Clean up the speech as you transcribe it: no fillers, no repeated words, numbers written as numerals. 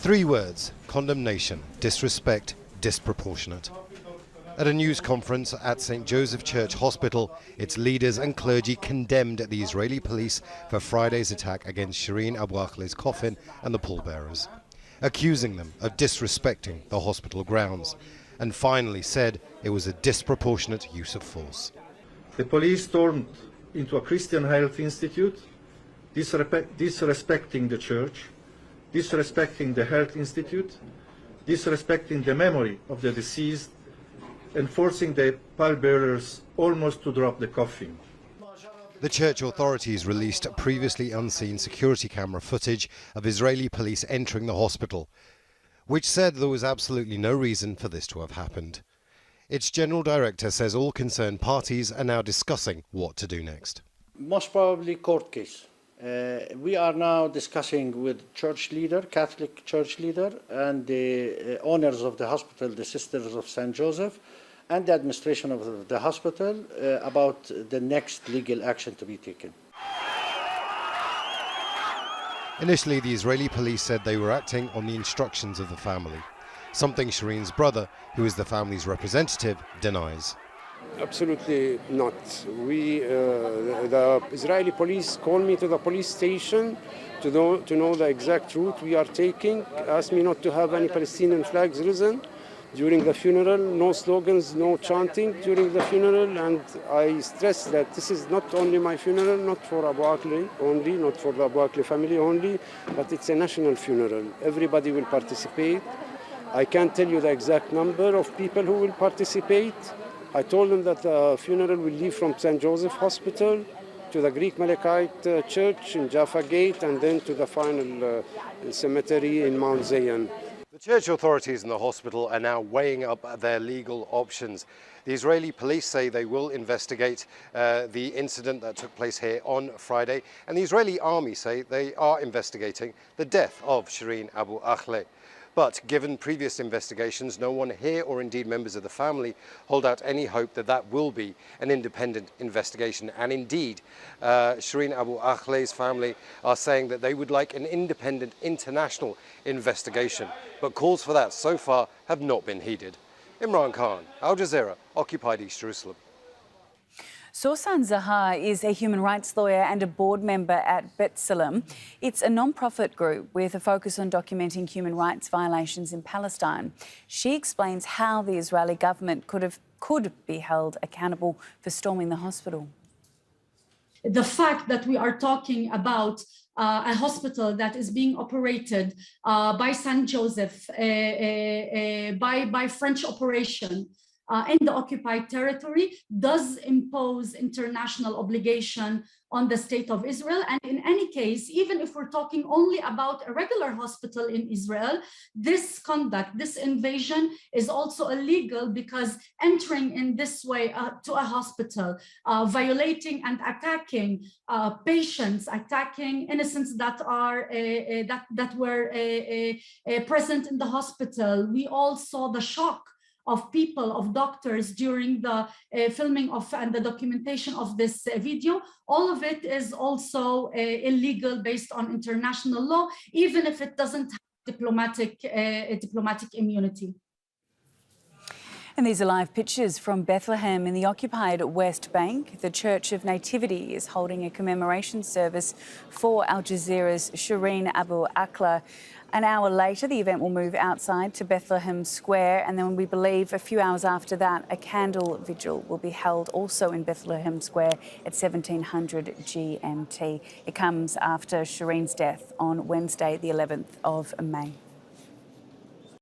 Three words: condemnation, disrespect, disproportionate. At a news conference at St. Joseph Church Hospital, its leaders and clergy condemned the Israeli police for Friday's attack against Shireen Abu Akleh's coffin and the pallbearers, accusing them of disrespecting the hospital grounds, and finally said it was a disproportionate use of force. The police stormed into a Christian health institute, disrespecting the church, disrespecting the health institute, disrespecting the memory of the deceased, and forcing the pallbearers almost to drop the coffin. The church authorities released previously unseen security camera footage of Israeli police entering the hospital, which said there was absolutely no reason for this to have happened. Its general director says all concerned parties are now discussing what to do next. Most probably court case. We are now discussing with church leader, Catholic church leader, and the owners of the hospital, the Sisters of St. Joseph, and the administration of the hospital about the next legal action to be taken. Initially, the Israeli police said they were acting on the instructions of the family, something Shireen's brother, who is the family's representative, denies. Absolutely not. The Israeli police called me to the police station to know the exact route we are taking, asked me not to have any Palestinian flags risen during the funeral, no slogans, no chanting during the funeral, and I stress that this is not only my funeral, not for Abu Akleh only, not for the Abu Akleh family only, but it's a national funeral. Everybody will participate. I can't tell you the exact number of people who will participate. I told them that the funeral will leave from St. Joseph Hospital to the Greek Malachite Church in Jaffa Gate, and then to the final cemetery in Mount Zion. The church authorities in the hospital are now weighing up their legal options. The Israeli police say they will investigate the incident that took place here on Friday, and the Israeli army say they are investigating the death of Shireen Abu Akleh. But given previous investigations, no one here, or indeed members of the family, hold out any hope that that will be an independent investigation. And indeed, Shireen Abu Akleh's family are saying that they would like an independent international investigation. But calls for that so far have not been heeded. Imran Khan, Al Jazeera, occupied East Jerusalem. Sorsan Zahar is a human rights lawyer and a board member at B'Tselem. It's a non-profit group with a focus on documenting human rights violations in Palestine. She explains how the Israeli government could be held accountable for storming the hospital. The fact that we are talking about a hospital that is being operated by St. Joseph, by French operation, in the occupied territory does impose international obligation on the state of Israel. And in any case, even if we're talking only about a regular hospital in Israel, this conduct, this invasion is also illegal, because entering in this way to a hospital, violating and attacking patients, attacking innocents that are that were present in the hospital. We all saw the shock of people, of doctors during the filming of and the documentation of this video. All of it is also illegal based on international law, even if it doesn't have diplomatic immunity. And these are live pictures from Bethlehem in the occupied West Bank. The Church of Nativity is holding a commemoration service for Al Jazeera's Shireen Abu Akleh. An hour later, the event will move outside to Bethlehem Square, and then we believe a few hours after that, a candle vigil will be held also in Bethlehem Square at 1700 GMT. It comes after Shireen's death on Wednesday, the 11th of May.